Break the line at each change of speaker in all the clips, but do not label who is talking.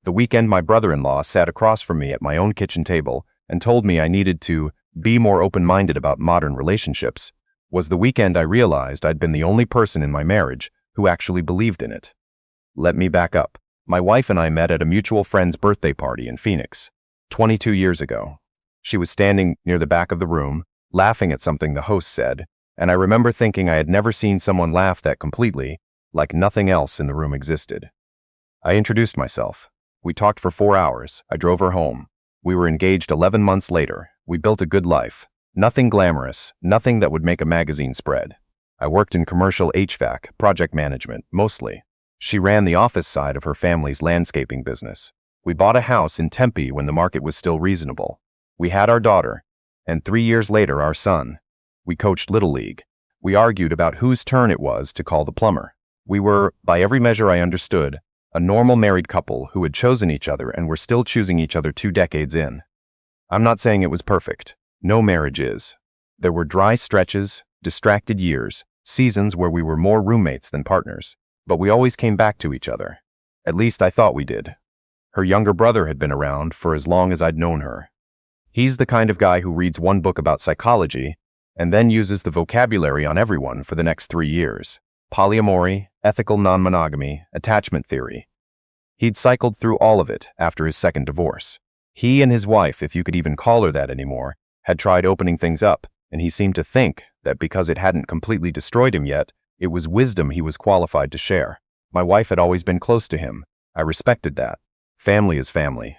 The weekend my brother-in-law sat across from me at my own kitchen table and told me I needed to be more open-minded about modern relationships was the weekend I realized I'd been the only person in my marriage who actually believed in it. Let me back up. My wife and I met at a mutual friend's birthday party in Phoenix, 22 years ago. She was standing near the back of the room, laughing at something the host said, and I remember thinking I had never seen someone laugh that completely, like nothing else in the room existed. I introduced myself. We talked for 4 hours. I drove her home. We were engaged 11 months later. We built a good life. Nothing glamorous, nothing that would make a magazine spread. I worked in commercial HVAC, project management, mostly. She ran the office side of her family's landscaping business. We bought a house in Tempe when the market was still reasonable. We had our daughter, and 3 years later our son. We coached Little League. We argued about whose turn it was to call the plumber. We were, by every measure I understood, a normal married couple who had chosen each other and were still choosing each other 2 decades in. I'm not saying it was perfect. No marriage is. There were dry stretches, distracted years, seasons where we were more roommates than partners. But we always came back to each other. At least I thought we did. Her younger brother had been around for as long as I'd known her. He's the kind of guy who reads one book about psychology and then uses the vocabulary on everyone for the next 3 years. Polyamory, ethical non-monogamy, attachment theory. He'd cycled through all of it after his second divorce. He and his wife, if you could even call her that anymore, had tried opening things up, and he seemed to think that because it hadn't completely destroyed him yet, it was wisdom he was qualified to share. My wife had always been close to him. I respected that. Family is family.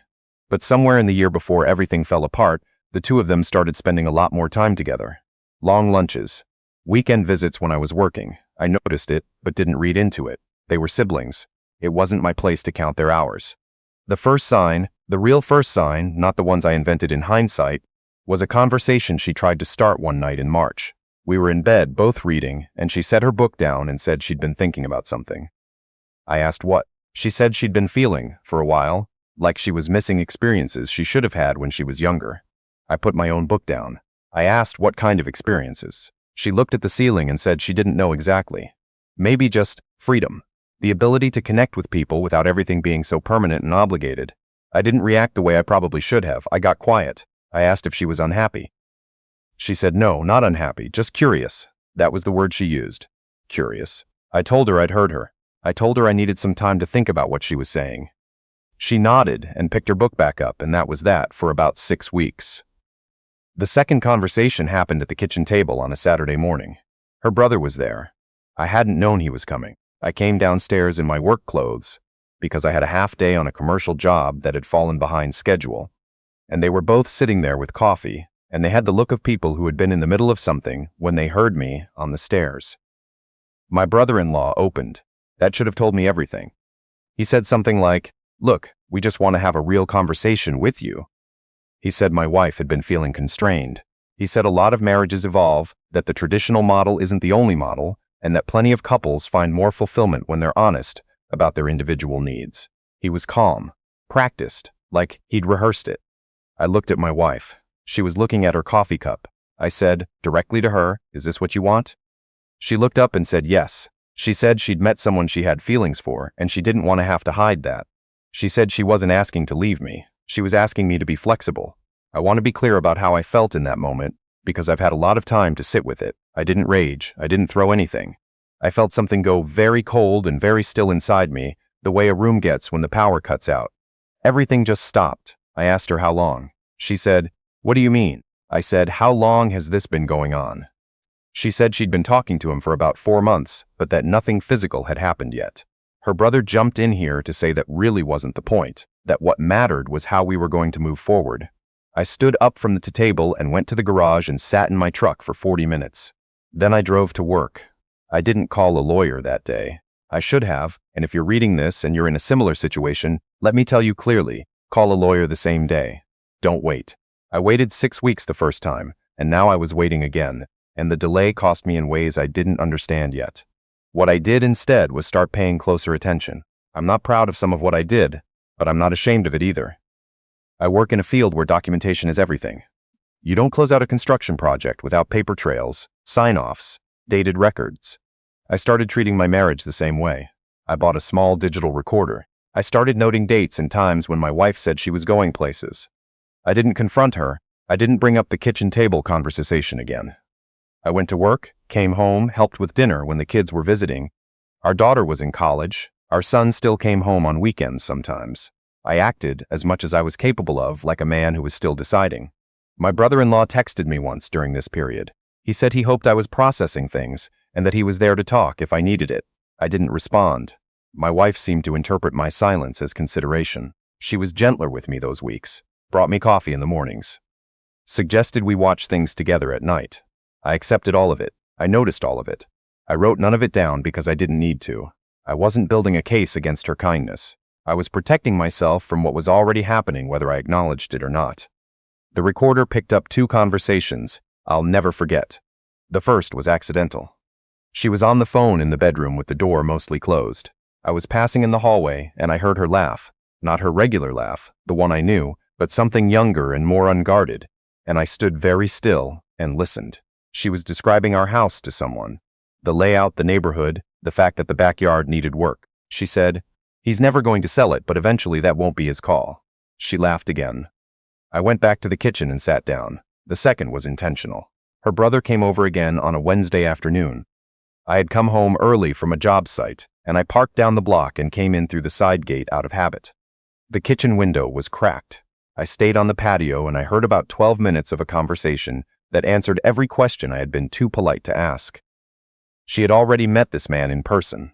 But somewhere in the year before everything fell apart, the two of them started spending a lot more time together. Long lunches. Weekend visits when I was working. I noticed it, but didn't read into it. They were siblings. It wasn't my place to count their hours. The first sign, the real first sign, not the ones I invented in hindsight, was a conversation she tried to start one night in March. We were in bed, both reading, and she set her book down and said she'd been thinking about something. I asked what. She said she'd been feeling, for a while, like she was missing experiences she should have had when she was younger. I put my own book down. I asked what kind of experiences. She looked at the ceiling and said she didn't know exactly. Maybe just freedom. The ability to connect with people without everything being so permanent and obligated. I didn't react the way I probably should have. I got quiet. I asked if she was unhappy. She said no, not unhappy, just curious. That was the word she used. Curious. I told her I'd heard her. I told her I needed some time to think about what she was saying. She nodded and picked her book back up, and that was that for about 6 weeks. The second conversation happened at the kitchen table on a Saturday morning. Her brother was there. I hadn't known he was coming. I came downstairs in my work clothes because I had a half day on a commercial job that had fallen behind schedule, and they were both sitting there with coffee, and they had the look of people who had been in the middle of something when they heard me on the stairs. My brother-in-law opened. That should have told me everything. He said something like, "Look, we just want to have a real conversation with you." He said my wife had been feeling constrained. He said a lot of marriages evolve, that the traditional model isn't the only model, and that plenty of couples find more fulfillment when they're honest about their individual needs. He was calm, practiced, like he'd rehearsed it. I looked at my wife. She was looking at her coffee cup. I said, directly to her, "Is this what you want?" She looked up and said yes. She said she'd met someone she had feelings for, and she didn't want to have to hide that. She said she wasn't asking to leave me. She was asking me to be flexible. I want to be clear about how I felt in that moment, because I've had a lot of time to sit with it. I didn't rage. I didn't throw anything. I felt something go very cold and very still inside me, the way a room gets when the power cuts out. Everything just stopped. I asked her how long. She said, "What do you mean?" I said, "How long has this been going on?" She said she'd been talking to him for about 4 months, but that nothing physical had happened yet. Her brother jumped in here to say that really wasn't the point, that what mattered was how we were going to move forward. I stood up from the table and went to the garage and sat in my truck for 40 minutes. Then I drove to work. I didn't call a lawyer that day. I should have, and if you're reading this and you're in a similar situation, let me tell you clearly, call a lawyer the same day. Don't wait. I waited 6 weeks the first time, and now I was waiting again, and the delay cost me in ways I didn't understand yet. What I did instead was start paying closer attention. I'm not proud of some of what I did, but I'm not ashamed of it either. I work in a field where documentation is everything. You don't close out a construction project without paper trails, sign-offs, dated records. I started treating my marriage the same way. I bought a small digital recorder. I started noting dates and times when my wife said she was going places. I didn't confront her. I didn't bring up the kitchen table conversation again. I went to work, came home, helped with dinner when the kids were visiting. Our daughter was in college. Our son still came home on weekends sometimes. I acted, as much as I was capable of, like a man who was still deciding. My brother-in-law texted me once during this period. He said he hoped I was processing things and that he was there to talk if I needed it. I didn't respond. My wife seemed to interpret my silence as consideration. She was gentler with me those weeks, brought me coffee in the mornings, suggested we watch things together at night. I accepted all of it. I noticed all of it. I wrote none of it down because I didn't need to. I wasn't building a case against her kindness. I was protecting myself from what was already happening whether I acknowledged it or not. The recorder picked up 2 conversations I'll never forget. The first was accidental. She was on the phone in the bedroom with the door mostly closed. I was passing in the hallway and I heard her laugh. Not her regular laugh, the one I knew, but something younger and more unguarded. And I stood very still and listened. She was describing our house to someone. The layout, the neighborhood, the fact that the backyard needed work. She said, "He's never going to sell it, but eventually that won't be his call." She laughed again. I went back to the kitchen and sat down. The second was intentional. Her brother came over again on a Wednesday afternoon. I had come home early from a job site, and I parked down the block and came in through the side gate out of habit. The kitchen window was cracked. I stayed on the patio and I heard about 12 minutes of a conversation that answered every question I had been too polite to ask. She had already met this man in person,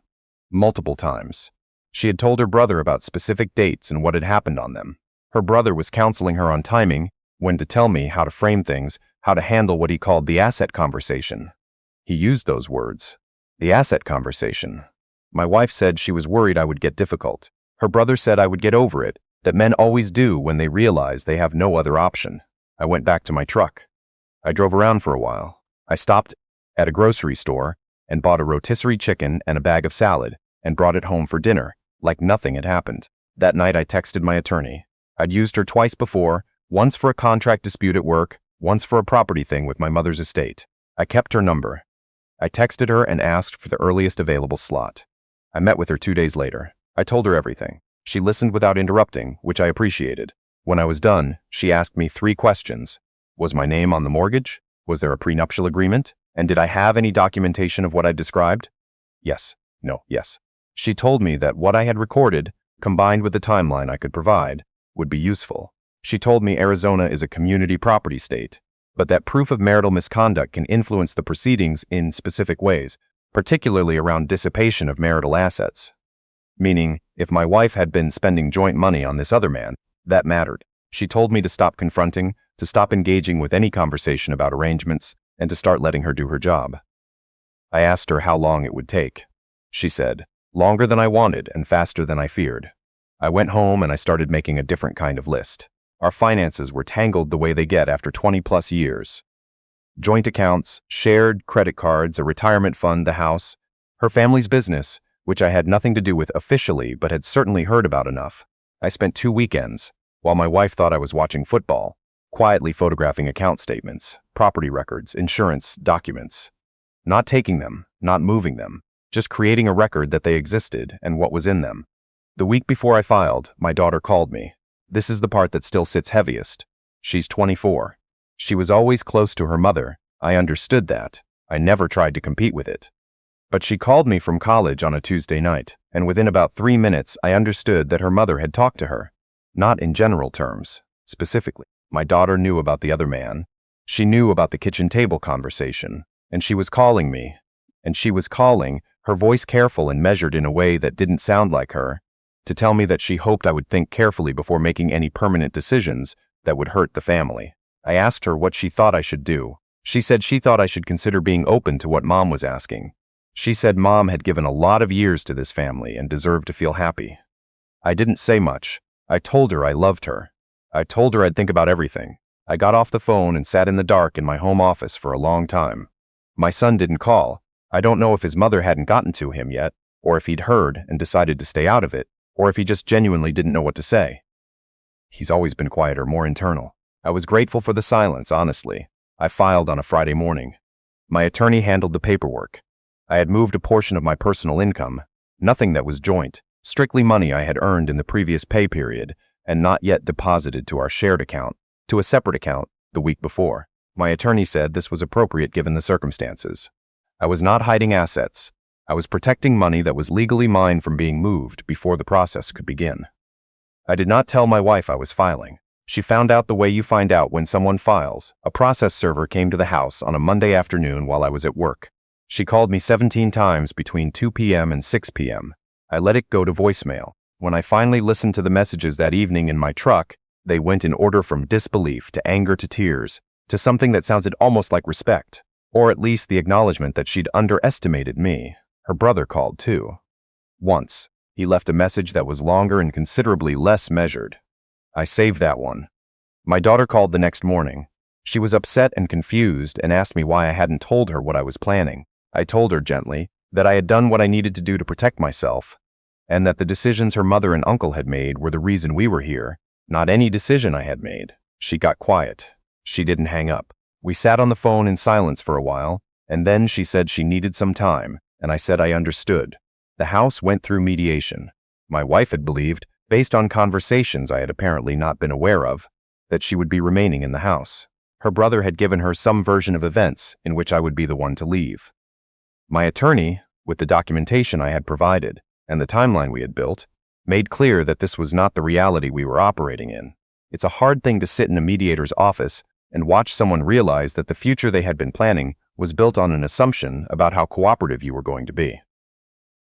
multiple times. She had told her brother about specific dates and what had happened on them. Her brother was counseling her on timing, when to tell me how to frame things, how to handle what he called the asset conversation. He used those words. The asset conversation. My wife said she was worried I would get difficult. Her brother said I would get over it, that men always do when they realize they have no other option. I went back to my truck. I drove around for a while. I stopped at a grocery store and bought a rotisserie chicken and a bag of salad and brought it home for dinner, like nothing had happened. That night I texted my attorney. I'd used her twice before, once for a contract dispute at work, once for a property thing with my mother's estate. I kept her number. I texted her and asked for the earliest available slot. I met with her 2 days later. I told her everything. She listened without interrupting, which I appreciated. When I was done, she asked me 3 questions. Was my name on the mortgage? Was there a prenuptial agreement? And did I have any documentation of what I described? Yes. No. Yes. She told me that what I had recorded, combined with the timeline I could provide, would be useful. She told me Arizona is a community property state, but that proof of marital misconduct can influence the proceedings in specific ways, particularly around dissipation of marital assets. Meaning, if my wife had been spending joint money on this other man, that mattered. She told me to stop confronting, to stop engaging with any conversation about arrangements, and to start letting her do her job. I asked her how long it would take. She said, longer than I wanted and faster than I feared. I went home and I started making a different kind of list. Our finances were tangled the way they get after 20+ years. Joint accounts, shared credit cards, a retirement fund, the house, her family's business, which I had nothing to do with officially but had certainly heard about enough. I spent 2 weekends, while my wife thought I was watching football, quietly photographing account statements, property records, insurance documents. Not taking them, not moving them, just creating a record that they existed and what was in them. The week before I filed, my daughter called me. This is the part that still sits heaviest. She's 24. She was always close to her mother. I understood that. I never tried to compete with it. But she called me from college on a Tuesday night, and within about 3 minutes I understood that her mother had talked to her. Not in general terms, specifically. My daughter knew about the other man. She knew about the kitchen table conversation, and she was calling me. And she was calling, her voice careful and measured in a way that didn't sound like her, to tell me that she hoped I would think carefully before making any permanent decisions that would hurt the family. I asked her what she thought I should do. She said she thought I should consider being open to what Mom was asking. She said Mom had given a lot of years to this family and deserved to feel happy. I didn't say much. I told her I loved her. I told her I'd think about everything. I got off the phone and sat in the dark in my home office for a long time. My son didn't call. I don't know if his mother hadn't gotten to him yet, or if he'd heard and decided to stay out of it, or if he just genuinely didn't know what to say. He's always been quieter, more internal. I was grateful for the silence, honestly. I filed on a Friday morning. My attorney handled the paperwork. I had moved a portion of my personal income, nothing that was joint, Strictly money I had earned in the previous pay period and not yet deposited to our shared account, to a separate account, the week before. My attorney said this was appropriate given the circumstances. I was not hiding assets. I was protecting money that was legally mine from being moved before the process could begin. I did not tell my wife I was filing. She found out the way you find out when someone files. A process server came to the house on a Monday afternoon while I was at work. She called me 17 times between 2 p.m. and 6 p.m. I let it go to voicemail. When I finally listened to the messages that evening in my truck, they went in order from disbelief to anger to tears, to something that sounded almost like respect, or at least the acknowledgement that she'd underestimated me. Her brother called too. Once, he left a message that was longer and considerably less measured. I saved that one. My daughter called the next morning. She was upset and confused and asked me why I hadn't told her what I was planning. I told her gently that I had done what I needed to do to protect myself, and that the decisions her mother and uncle had made were the reason we were here, not any decision I had made. She got quiet. She didn't hang up. We sat on the phone in silence for a while, and then she said she needed some time, and I said I understood. The house went through mediation. My wife had believed, based on conversations I had apparently not been aware of, that she would be remaining in the house. Her brother had given her some version of events in which I would be the one to leave. My attorney, with the documentation I had provided and the timeline we had built, made clear that this was not the reality we were operating in. It's a hard thing to sit in a mediator's office and watch someone realize that the future they had been planning was built on an assumption about how cooperative you were going to be.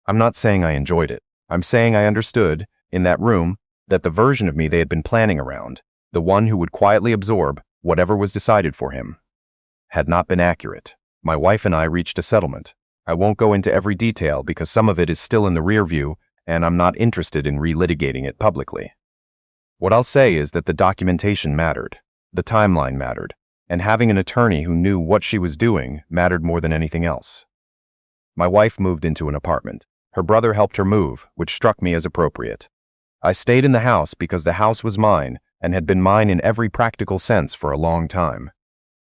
I'm not saying I enjoyed it. I'm saying I understood, in that room, that the version of me they had been planning around, the one who would quietly absorb whatever was decided for him, had not been accurate. My wife and I reached a settlement. I won't go into every detail because some of it is still in the rear view and I'm not interested in relitigating it publicly. What I'll say is that the documentation mattered, the timeline mattered, and having an attorney who knew what she was doing mattered more than anything else. My wife moved into an apartment. Her brother helped her move, which struck me as appropriate. I stayed in the house because the house was mine and had been mine in every practical sense for a long time.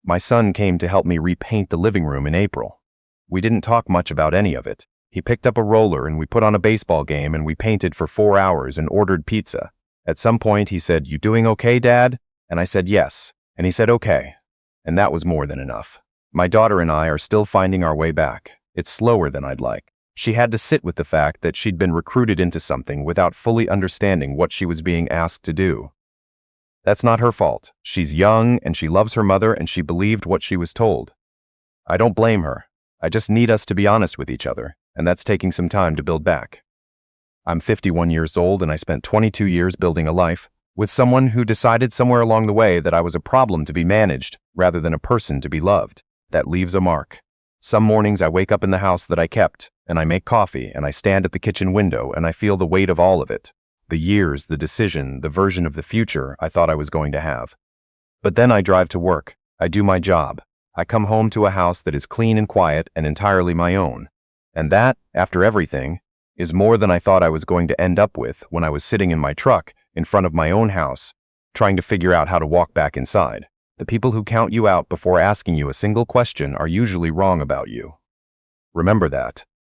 My son came to help me repaint the living room in April. We didn't talk much about any of it. He picked up a roller and we put on a baseball game and we painted for 4 hours and ordered pizza. At some point he said, "You doing okay, Dad?" And I said yes. And he said okay. And that was more than enough. My daughter and I are still finding our way back. It's slower than I'd like. She had to sit with the fact that she'd been recruited into something without fully understanding what she was being asked to do. That's not her fault. She's young and she loves her mother and she believed what she was told. I don't blame her. I just need us to be honest with each other, and that's taking some time to build back. I'm 51 years old and I spent 22 years building a life with someone who decided somewhere along the way that I was a problem to be managed rather than a person to be loved. That leaves a mark. Some mornings I wake up in the house that I kept, and I make coffee, and I stand at the kitchen window, and I feel the weight of all of it. The years, the decision, the version of the future I thought I was going to have. But then I drive to work. I do my job. I come home to a house that is clean and quiet and entirely my own. And that, after everything, is more than I thought I was going to end up with when I was sitting in my truck in front of my own house, trying to figure out how to walk back inside. The people who count you out before asking you a single question are usually wrong about you. Remember that.